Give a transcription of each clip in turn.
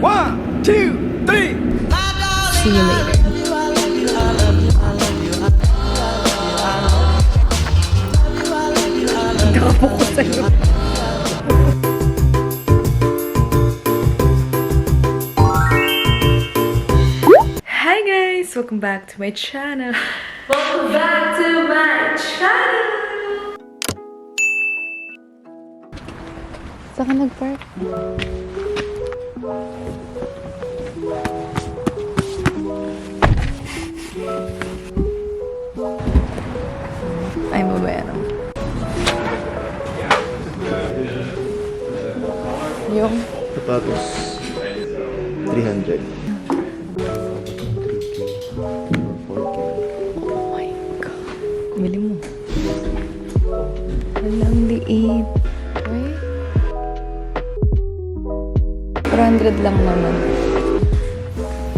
1, 2, 3. See you later. Nakapokus sa'yo. Hi guys! Welcome back to my channel. Welcome back to my channel! Saan ka nag-park? Ay, babayaran. Yung? Sapatos, 300. 4K. Oh my God. Bili mo. Walang liit. Wait. 400 lang naman.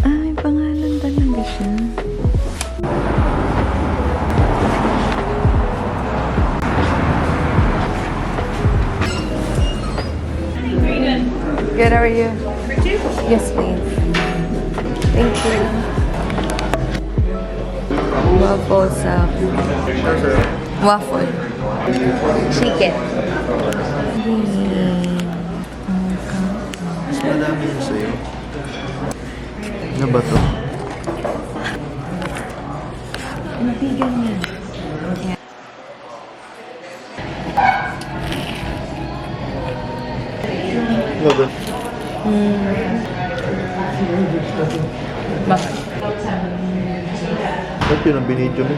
Ah, may pangalan talaga siya. Good, how are you? For two? Yes, please. Thank you. Waffle sa... Waffle. Chicken. Mas madami yun sa'yo. Ano ba to? Hindi ganyan. Ano ba? Bakit? Ba't yun ang binidyo mo?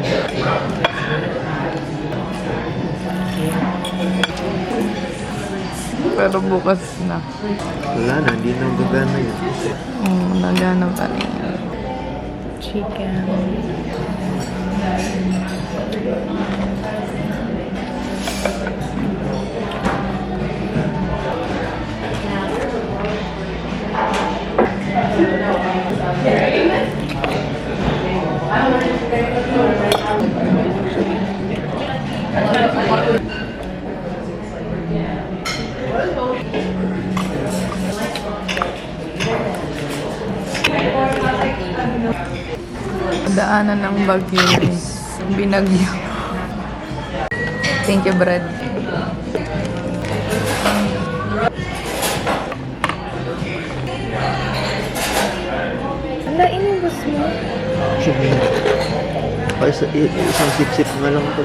Pero bukas na. Wala na, hindi na gagana yun. Nagana pa rin. Chicken. Daanan ng Bagyo is binagyo. Thank you, Brad. Ala, inubos mo? Sige. Ay, isang sip-sip nga lang ito.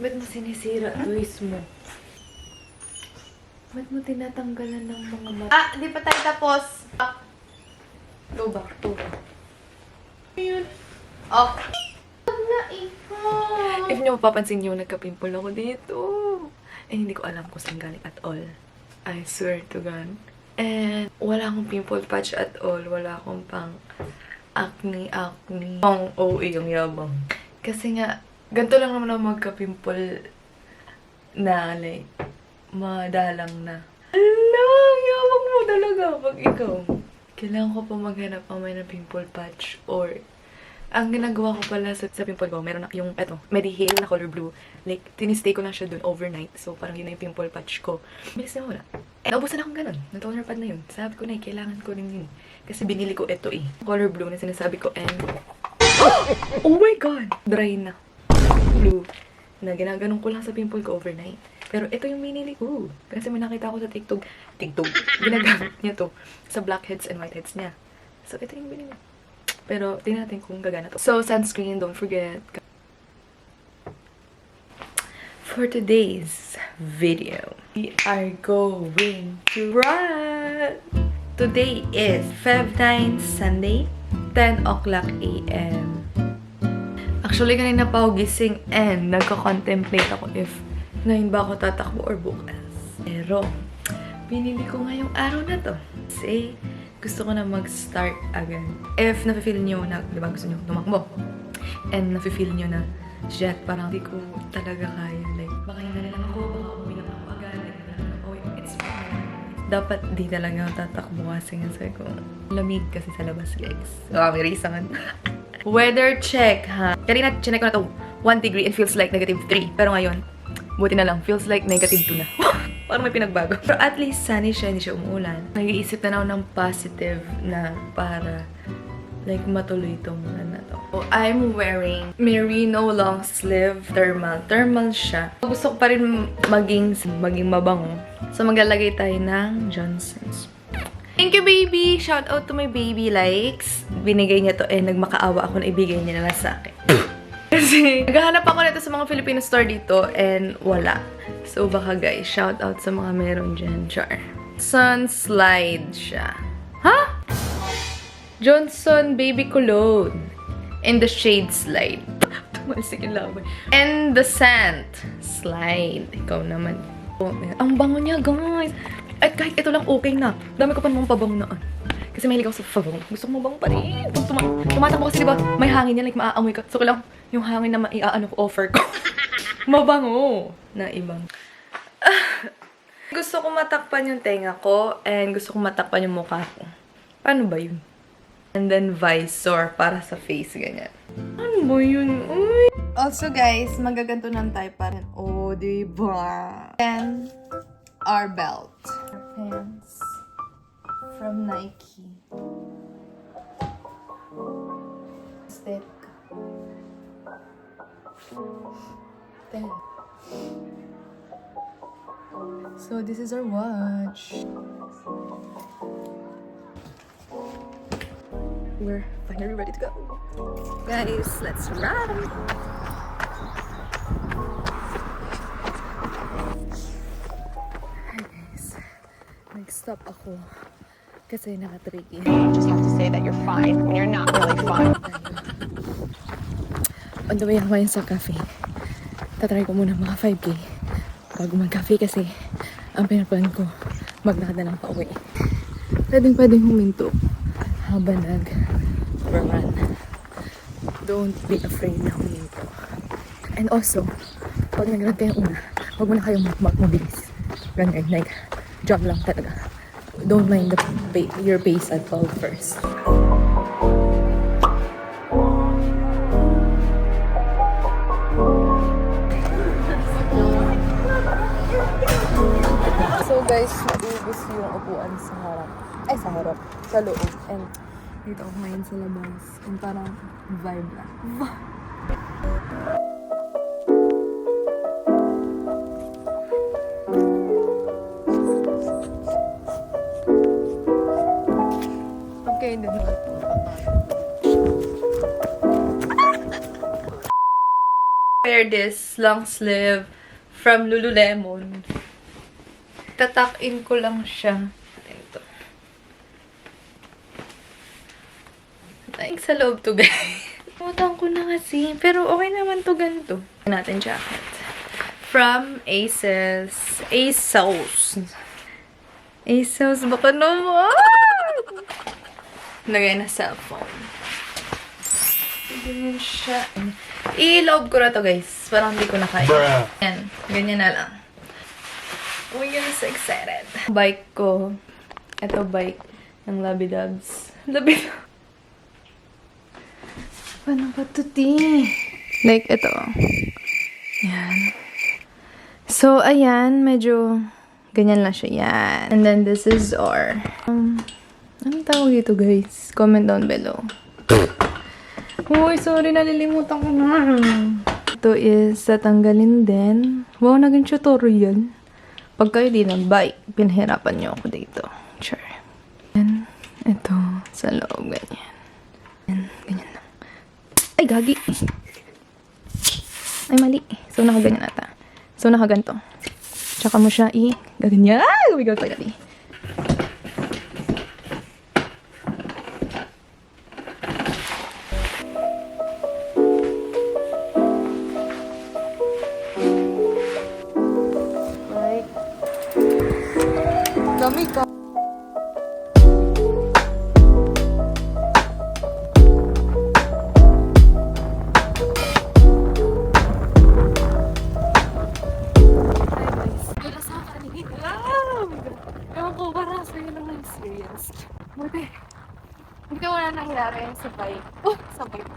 Ba't mo sinisira toys mo? Ba't mo tinatanggalan ng mga mata? Ah, di pa tayo tapos. Go back, go back. Ayun. Okay. Na ikaw. If nyo mapapansin nyo, nagka-pimple ako dito. Eh, hindi ko alam kung saan galing at all. I swear to God. And wala akong pimple patch at all. Wala akong pang acne. Pang OA ang yabang. Kasi nga, ganito lang naman ako magka-pimple na like, madalang na. Ala, yabang mo talaga pag ikaw. Kailangan ko pa maghanap ang may na pimple patch or Ang ginagawa ko pala sa pimple ko, meron na yung, Mediheal na color blue. Like, tinistay ko lang siya dun overnight. So, parang yun na yung pimple patch ko. Bilis na wala. And naubusan akong ganun. Ng toner pad na yun. Sabi ko na, kailangan ko rin yun. Kasi binili ko ito eh. Color blue na sinasabi ko and... Oh my God! Dry na. Blue. Na ginaganong ko lang sa pimple ko overnight. Pero ito yung binili ko. Kasi may nakita ko sa TikTok. Ginagamit niya to sa blackheads and whiteheads niya. So, ito yung binili. Pero, tingnan natin kung gagana to. So, sunscreen, don't forget. For today's video, we are going to run! Today is Feb 9, Sunday, 10 o'clock a.m. Actually, kanina pa ako gising and nagko-contemplate ako if ngayon ba ako tatakbo or bukas. Pero, binili ko ngayong araw na to. Kasi, gusto ko na mag-start agad. If nafe-feel nyo na, di ba gusto nyo tumakbo? And nafe-feel nyo na, shit, parang di ko talaga kaya. Like, baka yun na lang ako, baka umuwi lang ako agad. Oh, it's fine. Dapat di talaga ako tatakbo kasi nga sabi ko, lamig kasi sa labas, guys. So, may reason. Weather check, ha? Kanina, chinek ko na to, 1 degree and feels like -3. Pero ngayon, buti na lang, feels like -2 na. Parang may pinagbago. Pero at least sunny siya, hindi siya umuulan. Nag-iisip na ako ng positive na para like matuloy itong ano to. So, I'm wearing merino long sleeve thermal. Thermal siya. Gusto ko pa rin maging mabango. So maglalagay tayo ng Johnson's. Thank you, baby! Shout out to my baby likes. Binigay niya to eh, nagmakaawa ako na ibigay niya na lang sa akin. Kasi, naghahanap ako nito sa mga Filipino store dito and wala. So, baka guys, shout out sa mga meron dyan. Char. Sunslide siya. Ha? Johnson Baby Cologne. In the shade slide. Tumalsik yung laban. And the scent slide. Ikaw naman. Oh, ang bango niya, guys. At kahit ito lang okay na. Dami ko pa namang pabango na. Kasi mahilig ako sa pabango. Gusto ko mabango pa rin. Tumatakbo kasi diba, may hangin yan, like maaamoy ka. So, kailangan yung hangin na maiaano ko, offer ko. Mabango na ibang. Gusto ko matakpan yung tenga ko and gusto ko matakpan yung mukha ko. Paano ba yun? And then visor para sa face, ganyan. Ano ba yun? Uy! Also guys, magaganto ng tayo pa rin. Oh, diba? And our belt. Pants from Nike. Stick. 10. So this is our watch. We're finally ready to go. Guys, let's run! Hi guys. Nag-stop ako kasi naka-tricky. You just have to say that you're fine when you're not really fine. On the way ako ngayon sa cafe. Tatry ko muna mga 5K bago mag-cafe kasi ang pinaplan ko maglakad na lang pa uwi. Pwedeng huminto habang nag-run. Don't be afraid na huminto. And also, pag nag-run kayo una, huwag mo na kayong mabilis. Ganyan, like, jog lang talaga. Don't mind your pace at all first. So guys, naubos yung upuan sa harap. Ay, sa harap. Sa loob. And dito ako ngayon sa labas. And parang vibe lang. Okay, then. Wear this long sleeve from Lululemon. Tatak-in ko lang siya. Ito. Like sa loob to, guys. Matang ko na kasi. Pero okay naman to ganito. Natin jacket. From ASOS. ASOS, baka naman! Lagay na cellphone. Ganyan siya. I-loob ko na to, guys. Parang hindi ko na kaya. Yan. Ganyan na lang. Oh my God, I'm so excited. Bike ko. Ito bike ng Labby Dubs. Paano ba ito, Ti? Like, ito. Yan. So, ayan. Medyo ganyan lang siya. Yan. And then, this is our... anong tawag dito, guys? Comment down below. Uy, sorry. Nalilimutan ko na. Ito is tatanggalin din. Wow, naging tutorial. Pag kayo di nag-bike, pinahirapan niyo ako dito. Sure. And ito, sa loob, ganyan. And, ganyan lang. Ay, gagi. Ay, mali. So, nakaganyan ata. So, nakaganto. Tsaka mo siya gaganyan. Gumigaw pa gali. Dami ka. Ewan ko, parang sa'yo lang na-experience. Buti. Hindi wala nangyari sa bike. Oh, sa bike.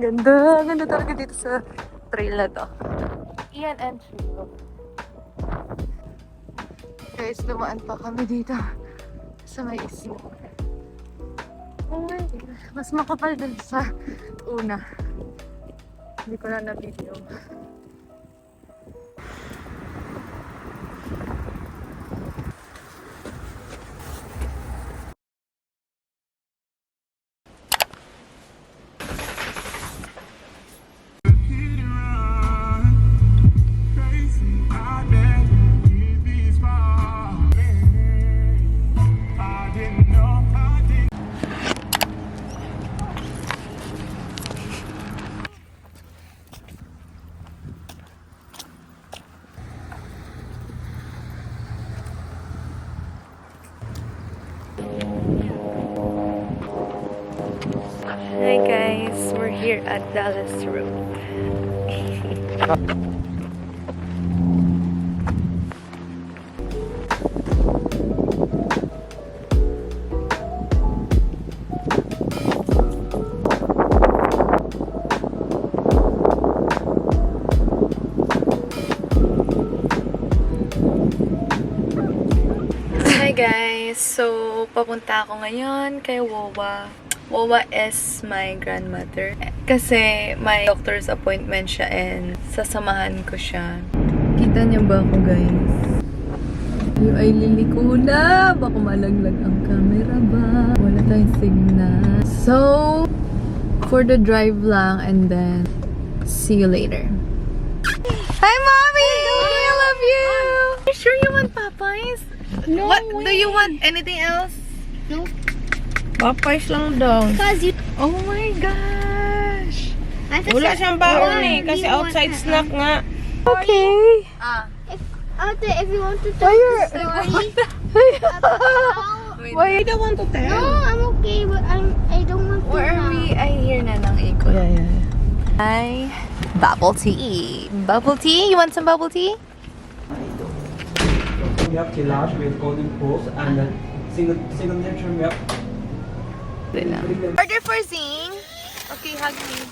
Ganda. Ganda talaga dito sa trail na to. Iyan entry ko. Guys, dumaan pa kami dito sa may isla. Oh my God. Mas makapal dun sa una. Hindi ko na na-video. Hi guys, we're here at Dallas Road. Hi guys, so papunta ako ngayon kay Wawa. Wawa is my grandmother. Kasi may doctor's appointment siya and sasamahan ko siya. Kita niyo ba ako, guys? Yung ay liliko na. Baka malaglag ang camera ba? Wala tayong signal. So, for the drive lang and then see you later. Hi, Mommy! I love you! You sure you want Popeyes? No What? way. Do you want anything else? No. Popeyes lang daw. Because you... Oh my gosh! Wala siyang baon eh, kasi outside snack nga. Okay. If you want to tell the story about Why? I don't want to No, tell. I'm okay, but I don't want to Where are now. we? I hear na ng ikot. Yeah. Hi. Bubble tea. Bubble tea? You want some bubble tea? We have Tilage with golden pulse and then signature milk. Order for Zing. Okay, hug me.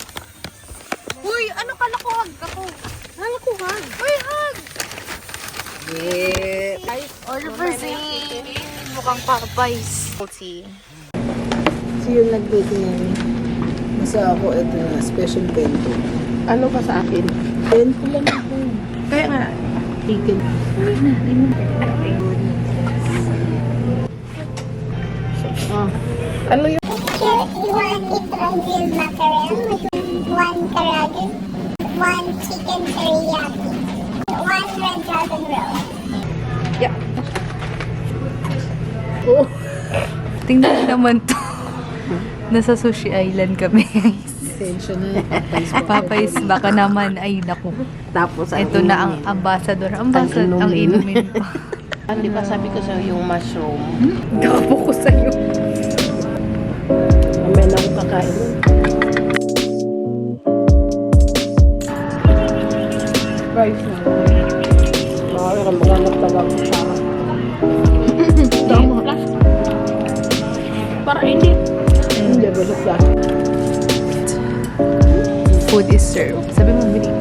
Uy, ano kala ko hug ako? Kala ko hug. Uy, hug! Order for Zing. Mukhang Popeyes. Tea. So yung nagluto namin. Basta ako ito na special bento. Ano pa sa akin? Bento lang ako. Kaya nga, chicken. Ano yung You want it Brazil mackerel with one karaage, one chicken teriyaki, one red dragon roll. Tingnan naman to. Nasa Sushi Island kami, guys. pasensya na? Popeyes, baka naman. Ay, naku. Tapos Ito na ang ambassador. Ambassador ang inumin ko. Di ba sabi ko sa'yo yung mushroom? Gapo ko sa'yo. Mamaya na ako kakain. Rice na. Makakira maghanap talaga sa akin. Tama. para hindi. Hindi, gulat ka. Food is served. Sabi mo, bili